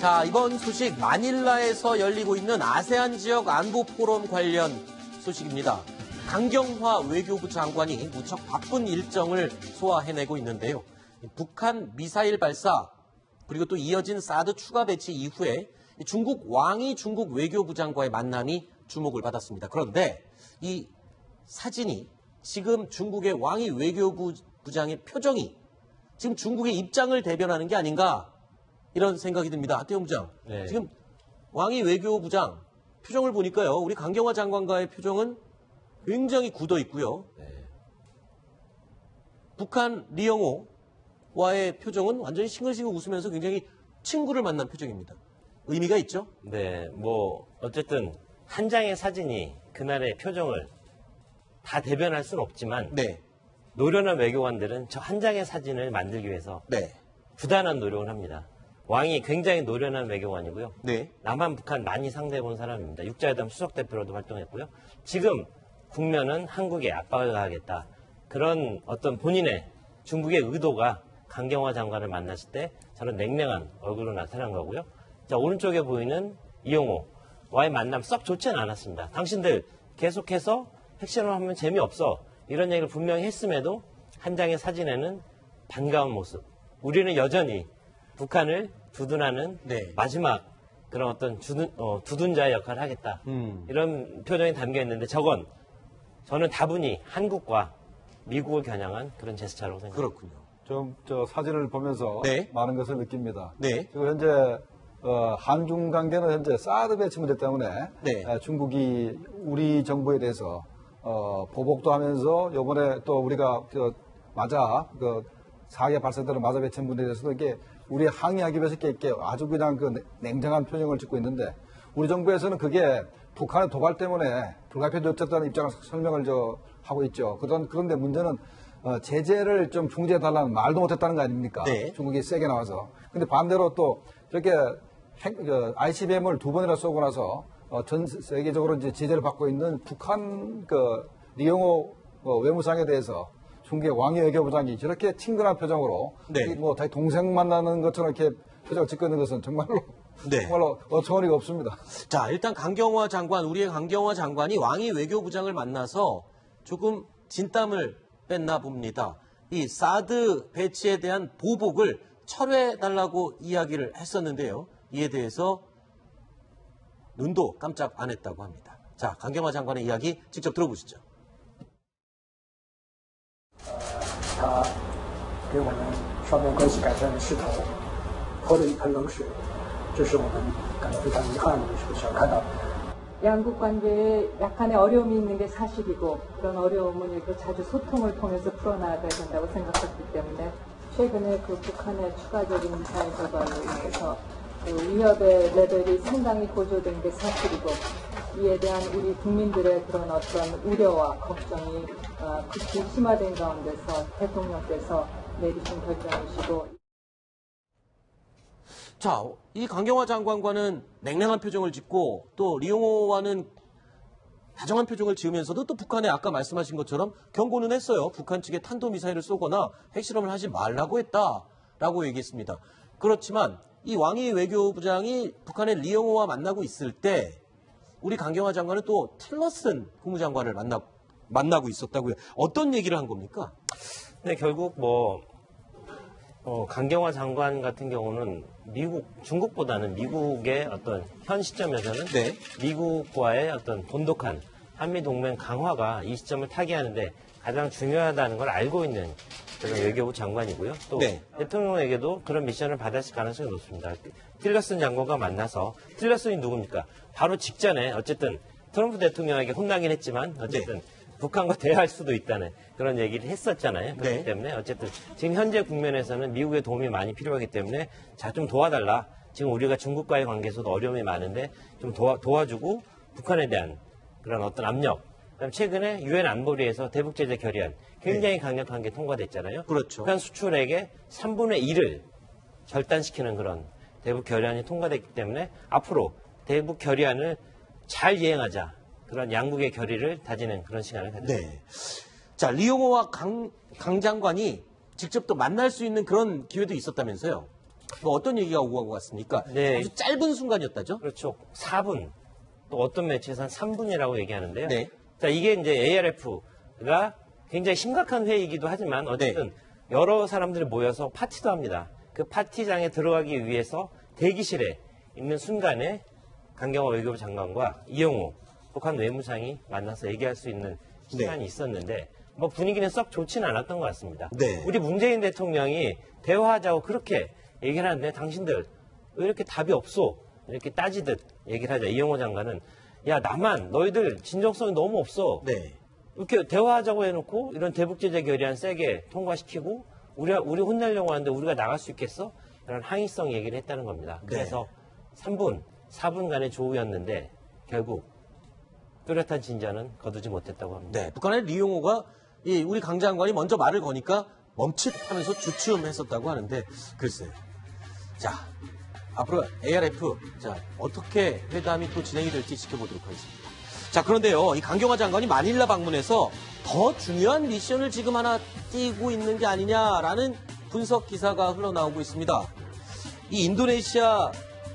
자, 이번 소식 마닐라에서 열리고 있는 아세안 지역 안보 포럼 관련 소식입니다. 강경화 외교부 장관이 무척 바쁜 일정을 소화해내고 있는데요. 북한 미사일 발사 그리고 또 이어진 사드 추가 배치 이후에 중국 왕이 중국 외교부장과의 만남이 주목을 받았습니다. 그런데 이 사진이 지금 중국의 왕이 외교부장의 표정이 지금 중국의 입장을 대변하는 게 아닌가 이런 생각이 듭니다. 하태용 부장. 네. 지금 왕이 외교부장 표정을 보니까요. 우리 강경화 장관과의 표정은 굉장히 굳어 있고요. 네. 북한 리영호와의 표정은 완전히 싱글싱글 웃으면서 굉장히 친구를 만난 표정입니다. 의미가 있죠? 네, 뭐 어쨌든 한 장의 사진이 그날의 표정을 다 대변할 수는 없지만 네. 노련한 외교관들은 저 한 장의 사진을 만들기 위해서 네. 부단한 노력을 합니다. 왕이 굉장히 노련한 외교관이고요. 네. 남한, 북한 많이 상대해본 사람입니다. 육자회담 수석대표로도 활동했고요. 지금 국면은 한국에 압박을 가하겠다. 그런 어떤 본인의 중국의 의도가 강경화 장관을 만났을 때 저런 냉랭한 얼굴로 나타난 거고요. 자, 오른쪽에 보이는 이용호와의 만남 썩 좋지는 않았습니다. 당신들 계속해서 핵실험을 하면 재미없어. 이런 얘기를 분명히 했음에도 한 장의 사진에는 반가운 모습. 우리는 여전히 북한을 두둔하는 네. 마지막 그런 어떤 두둔자의 역할을 하겠다. 이런 표정이 담겨 있는데 저는 다분히 한국과 미국을 겨냥한 그런 제스처라고 생각합니다. 그렇군요. 저 사진을 보면서 네. 많은 것을 느낍니다. 네. 지금 현재 한중 관계는 현재 사드 배치 문제 때문에 네. 중국이 우리 정부에 대해서 보복도 하면서 이번에 또 우리가 사기가 발생되는 맞아 배치 문제에 대해서도 이게 우리 항의하기 위해서 이렇게 아주 그냥 그 냉정한 표정을 짓고 있는데 우리 정부에서는 그게 북한의 도발 때문에 불가피되었다는 입장을 설명을 하고 있죠. 그런데 문제는 제재를 좀 중지해달라는 말도 못했다는 거 아닙니까? 네. 중국이 세게 나와서. 근데 반대로 또 저렇게 ICBM을 2번이나 쏘고 나서 전 세계적으로 이제 제재를 받고 있는 북한 리영호 외무상에 대해서 중국의 왕이 외교부장이 저렇게 친근한 표정으로 네. 뭐 동생 만나는 것처럼 이렇게 표정을 짓고 있는 것은 정말로 네. 정말로 어처구니가 없습니다. 자, 일단 강경화 장관, 우리의 강경화 장관이 왕이 외교부장을 만나서 조금 진땀을 뺐나 봅니다. 이 사드 배치에 대한 보복을 철회해달라고 이야기를 했었는데요. 이에 대해서 눈도 깜짝 안 했다고 합니다. 자, 강경화 장관의 이야기 직접 들어보시죠. 他给我们双边关系改善的势头泼了一盆冷水，这是我们感到非常遗憾的事情看到。 양국 관계에 약간의 어려움이 있는 게 사실이고 그런 어려움은 이렇게 자주 소통을 통해서 풀어나가야 된다고 생각했기 때문에 최근에 그 북한의 추가적인 미사일 도발로 인해서 그 위협의 레벨이 상당히 고조된 게 사실이고 이에 대한 우리 국민들의 그런 어떤 우려와 걱정이 극히 심화된 가운데서 대통령께서 내리신 결정이시고 자, 이 강경화 장관과는 냉랭한 표정을 짓고 또 리용호와는 다정한 표정을 지으면서도 또 북한에 아까 말씀하신 것처럼 경고는 했어요. 북한 측에 탄도미사일을 쏘거나 핵실험을 하지 말라고 했다라고 얘기했습니다. 그렇지만 이 왕이 외교부장이 북한의 리용호와 만나고 있을 때 우리 강경화 장관은 또 틸러슨 국무장관을 만나고 있었다고요. 어떤 얘기를 한 겁니까? 근데 결국 강경화 장관 같은 경우는 중국보다는 미국의 어떤 현 시점에서는 네. 미국과의 어떤 돈독한 한미동맹 강화가 이 시점을 타개하는데 가장 중요하다는 걸 알고 있는 그런 외교부 장관이고요. 또 네. 대통령에게도 그런 미션을 받았을 가능성이 높습니다. 틸러슨 장관과 만나서 틸러슨이 누굽니까? 바로 직전에 어쨌든 트럼프 대통령에게 혼나긴 했지만 어쨌든 북한과 대화할 수도 있다는 그런 얘기를 했었잖아요. 그렇기 네. 때문에 어쨌든 지금 현재 국면에서는 미국의 도움이 많이 필요하기 때문에 자, 좀 도와달라. 지금 우리가 중국과의 관계에서도 어려움이 많은데 좀 도와주고 북한에 대한 그런 어떤 압력. 그다음 최근에 유엔 안보리에서 대북 제재 결의안 굉장히 강력한 게 통과됐잖아요. 그렇죠. 북한 수출액의 3분의 1을 절단시키는 그런 대북 결의안이 통과됐기 때문에 앞으로 대북 결의안을 잘 이행하자. 그런 양국의 결의를 다지는 그런 시간을 가졌습니다. 네. 자, 리용호와 강 장관이 직접 또 만날 수 있는 그런 기회도 있었다면서요? 뭐 어떤 얘기가 오고 간 것 같습니까? 네. 아주 짧은 순간이었다죠? 그렇죠. 4분. 또 어떤 매체에서는 3분이라고 얘기하는데요. 네. 자, 이게 이제 ARF가 굉장히 심각한 회의이기도 하지만 어쨌든 여러 사람들이 모여서 파티도 합니다. 그 파티장에 들어가기 위해서 대기실에 있는 순간에 강경화 외교부 장관과 이영호 북한 외무상이 만나서 얘기할 수 있는 시간이 있었는데 뭐 분위기는 썩 좋지는 않았던 것 같습니다. 네. 우리 문재인 대통령이 대화하자고 그렇게 얘기를 하는데 당신들 왜 이렇게 답이 없어? 이렇게 따지듯 얘기를 하자. 이영호 장관은 야 나만 너희들 진정성이 너무 없어. 네. 이렇게 대화하자고 해놓고 이런 대북제재 결의안 세게 통과시키고 우리 혼내려고 하는데 우리가 나갈 수 있겠어? 이런 항의성 얘기를 했다는 겁니다. 그래서 3분, 4분간의 조우였는데 결국 뚜렷한 진전은 거두지 못했다고 합니다. 네. 북한의 리용호가 우리 강 장관이 먼저 말을 거니까 멈칫하면서 주춤했었다고 하는데 글쎄요. 자, 앞으로 ARF 자 어떻게 회담이 또 진행이 될지 지켜보도록 하겠습니다. 자, 그런데요, 이 강경화 장관이 마닐라 방문해서 더 중요한 미션을 지금 하나 띄고 있는 게 아니냐라는 분석 기사가 흘러나오고 있습니다. 이 인도네시아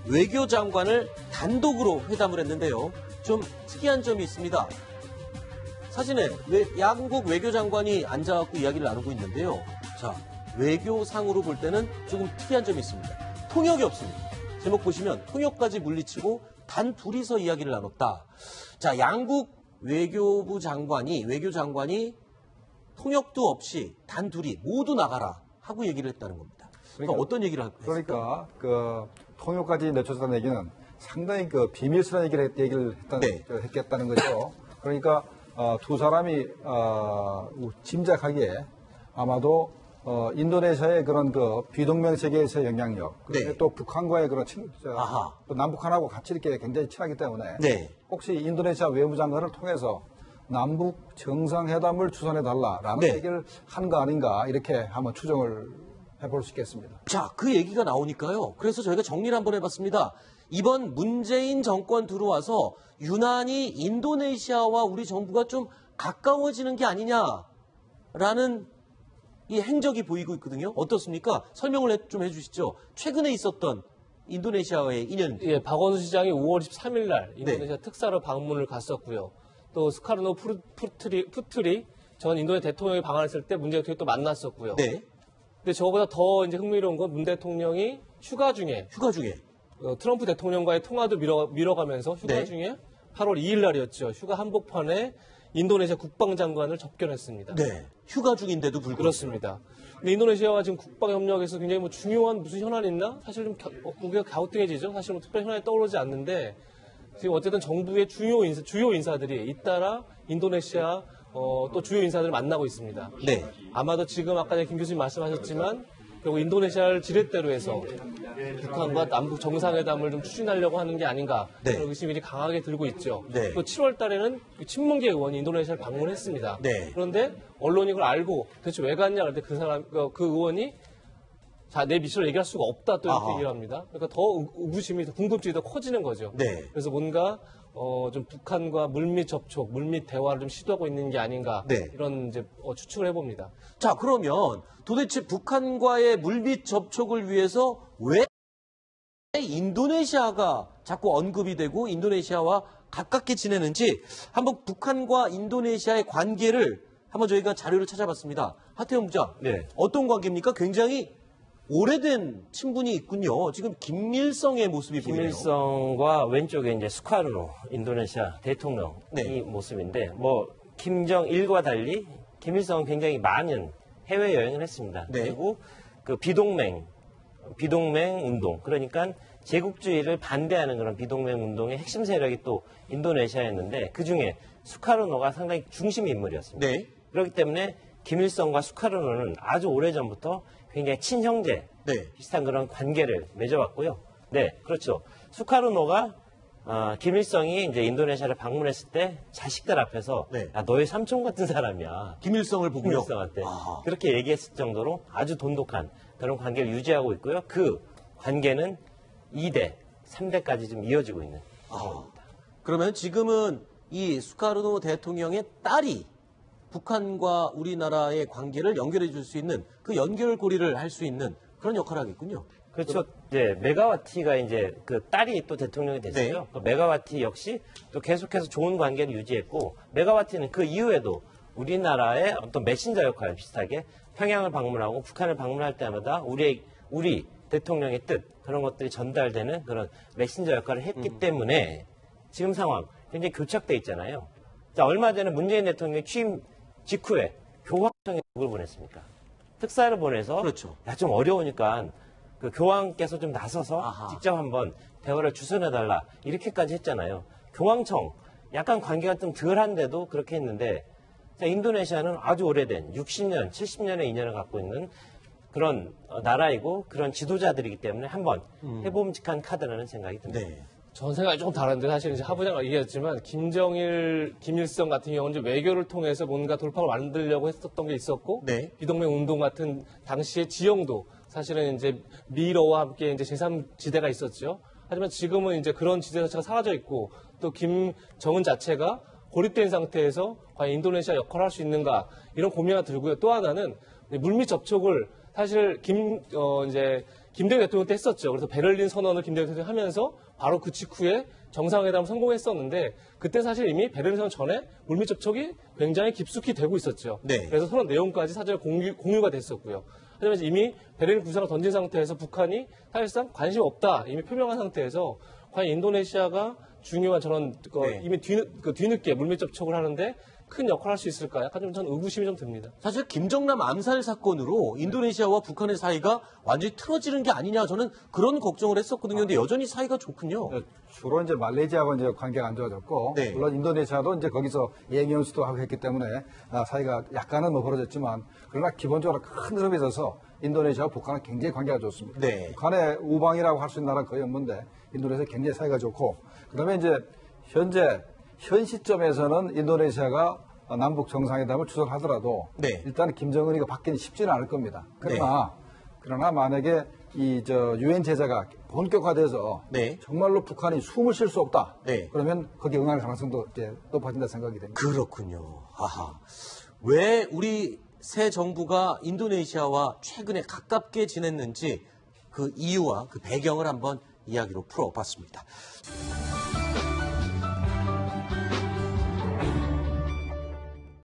외교장관을 단독으로 회담을 했는데요. 좀 특이한 점이 있습니다. 사진에 양국 외교장관이 앉아갖고 이야기를 나누고 있는데요. 자, 외교상으로 볼 때는 조금 특이한 점이 있습니다. 통역이 없습니다. 제목 보시면 통역까지 물리치고 단 둘이서 이야기를 나눴다. 자, 양국 외교장관이 통역도 없이 단 둘이 모두 나가라 하고 얘기를 했다는 겁니다. 그러니까 어떤 얘기를 할까요? 그러니까 그 통역까지 내쫓았다는 얘기는 상당히 그 비밀스러운 얘기를 했겠다는 거죠. 그러니까 두 사람이 짐작하기에 아마도 인도네시아의 그런 그 비동맹 세계에서의 영향력, 그리고 또 북한과의 그런 또 남북한하고 같이 이렇게 굉장히 친하기 때문에 혹시 인도네시아 외무장관을 통해서 남북 정상회담을 추진해달라라는 얘기를 한 거 아닌가 이렇게 한번 추정을 해볼 수 있겠습니다. 자, 그 얘기가 나오니까요. 그래서 저희가 정리를 한번 해봤습니다. 이번 문재인 정권 들어와서 유난히 인도네시아와 우리 정부가 좀 가까워지는 게 아니냐라는 이 행적이 보이고 있거든요. 어떻습니까? 설명을 좀 해주시죠. 최근에 있었던 인도네시아와의 인연. 예, 박원순 시장이 5월 23일 날 인도네시아 특사로 방문을 갔었고요. 또 스카르노 푸트리 전 인도네시아 대통령이 방한했을 때 문재인 대통령이 또 만났었고요. 네. 근데 저거보다 더 이제 흥미로운 건 문 대통령이 휴가 중에 트럼프 대통령과의 통화도 미뤄가면서 휴가 중에 8월 2일 날이었죠. 휴가 한복판에 인도네시아 국방장관을 접견했습니다. 네. 휴가 중인데도 불구하고. 그렇습니다. 근데 인도네시아와 지금 국방협력에서 굉장히 뭐 중요한 무슨 현안이 있나? 사실 좀 고개가 갸우뚱해지죠. 사실 뭐 특별한 현안이 떠오르지 않는데 지금 어쨌든 정부의 주요 인사들이 잇따라 인도네시아 또 주요 인사들을 만나고 있습니다. 네. 아마도 지금 아까 김 교수님 말씀하셨지만 결국 인도네시아를 지렛대로 해서 북한과 남북 정상회담을 좀 추진하려고 하는 게 아닌가 그런 의심이 강하게 들고 있죠. 또 7월 달에는 친문계 의원이 인도네시아를 방문했습니다. 그런데 언론이 그걸 알고 도대체 왜 갔냐 그럴 때 그 의원이 자, 내 미션을 얘기할 수가 없다 또 이렇게 얘기를 합니다. 그러니까 더 의구심이, 궁금증이 더 커지는 거죠. 그래서 뭔가 좀 북한과 물밑 접촉, 물밑 대화를 좀 시도하고 있는 게 아닌가 이런 이제 추측을 해봅니다. 자, 그러면 도대체 북한과의 물밑 접촉을 위해서 왜 인도네시아가 자꾸 언급이 되고 인도네시아와 가깝게 지내는지 한번 북한과 인도네시아의 관계를 한번 저희가 자료를 찾아봤습니다. 하태영 부장, 어떤 관계입니까? 굉장히 오래된 친분이 있군요. 지금 김일성의 모습이 보이네요. 김일성과 왼쪽에 이제 수카르노 인도네시아 대통령이 모습인데 뭐 김정일과 달리 김일성은 굉장히 많은 해외 여행을 했습니다. 그리고 그 비동맹 운동, 그러니까 제국주의를 반대하는 그런 비동맹 운동의 핵심 세력이 또 인도네시아였는데 그 중에 수카르노가 상당히 중심 인물이었습니다. 그렇기 때문에 김일성과 수카르노는 아주 오래전부터 굉장히 친형제 비슷한 그런 관계를 맺어왔고요. 그렇죠. 수카르노가 김일성이 이제 인도네시아를 방문했을 때 자식들 앞에서 야, 너의 삼촌 같은 사람이야. 김일성을 보고요. 김일성한테 그렇게 얘기했을 정도로 아주 돈독한 그런 관계를 유지하고 있고요. 그 관계는 2대, 3대까지 좀 이어지고 있는 상황입니다. 그러면 지금은 이 수카르노 대통령의 딸이 북한과 우리나라의 관계를 연결해 줄 수 있는 그 연결고리를 할 수 있는 그런 역할을 하겠군요. 그렇죠. 이제 메가와티가 이제 그 딸이 또 대통령이 됐어요. 네. 그 메가와티 역시 또 계속해서 좋은 관계를 유지했고, 메가와티는 그 이후에도 우리나라의 어떤 메신저 역할 비슷하게 평양을 방문하고 북한을 방문할 때마다 우리 대통령의 뜻, 그런 것들이 전달되는 그런 메신저 역할을 했기 때문에 지금 상황 굉장히 교착돼 있잖아요. 자, 얼마 전에 문재인 대통령이 취임 직후에 교황청에 누굴 보냈습니까? 특사를 보내서 그렇죠. 야, 좀 어려우니까 그 교황께서 좀 나서서 아하. 직접 한번 대화를 주선해달라 이렇게까지 했잖아요. 교황청 약간 관계가 좀 덜한데도 그렇게 했는데, 자, 인도네시아는 아주 오래된 60년, 70년의 인연을 갖고 있는 그런 나라이고 그런 지도자들이기 때문에 한번 해봄직한 카드라는 생각이 듭니다. 네. 전 생각이 조금 다른데, 사실 이제 하부장가 얘기했지만 김일성 같은 경우는 이제 외교를 통해서 뭔가 돌파를 만들려고 했었던 게 있었고, 네. 비동맹 운동 같은 당시의 지형도 사실은 이제 미러와 함께 이제 제3지대가 있었죠. 하지만 지금은 이제 그런 지대 자체가 사라져 있고, 또 김정은 자체가 고립된 상태에서 과연 인도네시아 역할을 할 수 있는가, 이런 고민이 들고요. 또 하나는 물밑 접촉을 사실 김대중 대통령 때 했었죠. 그래서 베를린 선언을 김대중 대통령이 하면서 바로 그 직후에 정상회담 성공했었는데, 그때 사실 이미 베를린 선언 전에 물밑 접촉이 굉장히 깊숙이 되고 있었죠. 네. 그래서 선언 내용까지 사전에 공유가 됐었고요. 하지만 이미 베를린 구상을 던진 상태에서 북한이 사실상 관심 없다 이미 표명한 상태에서 과연 인도네시아가 중요한 저런 네. 이미 뒤늦게 물밑 접촉을 하는데 큰 역할을 할 수 있을까? 약간 좀 전 의구심이 좀 듭니다. 사실 김정남 암살 사건으로 인도네시아와 북한의 사이가 완전히 틀어지는 게 아니냐, 저는 그런 걱정을 했었거든요. 근데 여전히 사이가 좋군요. 주로 이제 말레이시아하고 이제 관계가 안 좋아졌고, 네. 물론 인도네시아도 이제 거기서 예행 연수도 하고 했기 때문에 사이가 약간은 뭐 벌어졌지만, 그러나 기본적으로 큰 흐름에 있어서 인도네시아와 북한은 굉장히 관계가 좋습니다. 네. 북한의 우방이라고 할 수 있는 나라는 거의 없는데, 인도네시아 굉장히 사이가 좋고, 그다음에 이제 현 시점에서는 인도네시아가 남북 정상회담을 추진하더라도 네. 일단 김정은이가 받기는 쉽지는 않을 겁니다. 그러나 만약에 유엔 제재가 본격화돼서 네. 정말로 북한이 숨을 쉴 수 없다. 네. 그러면 거기에 응할 가능성도 이제 높아진다 생각이 됩니다. 그렇군요. 아하. 왜 우리 새 정부가 인도네시아와 최근에 가깝게 지냈는지 그 이유와 그 배경을 한번 이야기로 풀어봤습니다.